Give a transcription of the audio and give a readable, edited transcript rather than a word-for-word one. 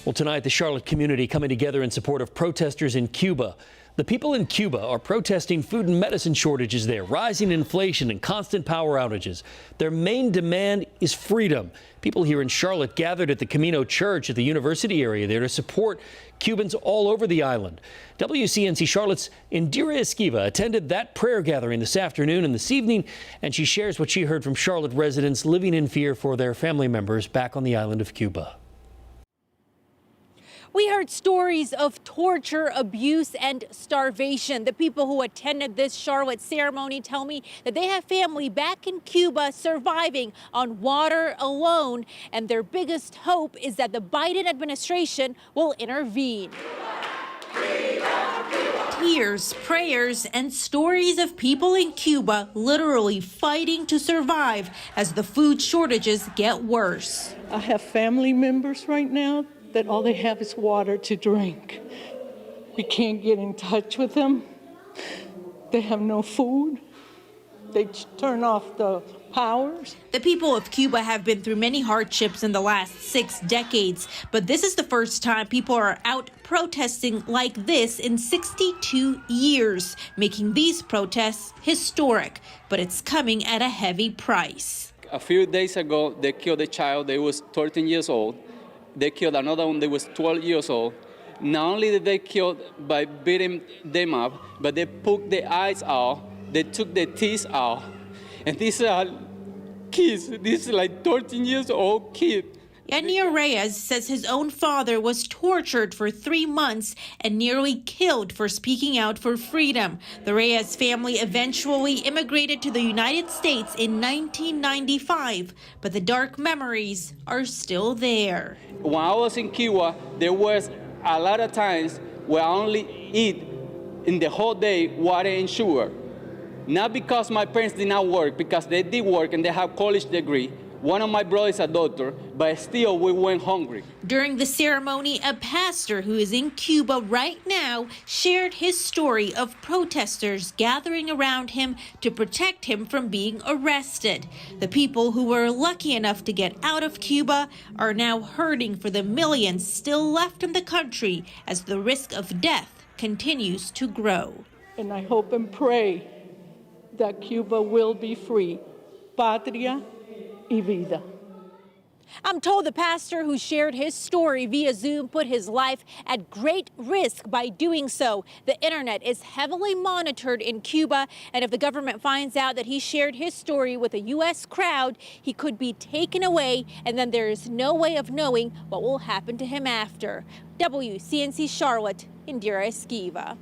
Well, tonight, the Charlotte community coming together in support of protesters in Cuba. The people in Cuba are protesting food and medicine shortages there, rising inflation and constant power outages. Their main demand is freedom. People here in Charlotte gathered at the Camino Church at the university area there to support Cubans all over the island. WCNC Charlotte's Indira Esquiva attended that prayer gathering this afternoon and this evening, and she shares what she heard from Charlotte residents living in fear for their family members back on the island of Cuba. We heard stories of torture, abuse, and starvation. The people who attended this Charlotte ceremony tell me that they have family back in Cuba surviving on water alone, and their biggest hope is that the Biden administration will intervene. Tears, prayers, and stories of people in Cuba literally fighting to survive as the food shortages get worse. I have family members right now that all they have is water to drink. We can't get in touch with them. They have no food. They turn off the powers. The people of Cuba have been through many hardships in the last 6 decades, but this is the first time people are out protesting like this in 62 years, making these protests historic, but it's coming at a heavy price. A few days ago, they killed a child that was 13 years old. They killed another one that was 12 years old. Not only did they kill by beating them up, but they poked their eyes out, they took their teeth out. And these are kids, these are like 13 years old kids. Yanir Reyes says his own father was tortured for 3 months and nearly killed for speaking out for freedom. The Reyes family eventually immigrated to the United States in 1995, but the dark memories are still there. When I was in Cuba, there was a lot of times where I only eat in the whole day water and sugar. Not because my parents did not work, because they did work and they have college degree. One of my brothers is a doctor, but still we went hungry. During the ceremony, a pastor who is in Cuba right now shared his story of protesters gathering around him to protect him from being arrested. The people who were lucky enough to get out of Cuba are now hurting for the millions still left in the country as the risk of death continues to grow. And I hope and pray that Cuba will be free. Patria y vida. I'm told the pastor who shared his story via Zoom put his life at great risk by doing so. The internet is heavily monitored in Cuba, and if the government finds out that he shared his story with a U.S. crowd, he could be taken away, and then there is no way of knowing what will happen to him after. WCNC Charlotte, Indira Esquiva.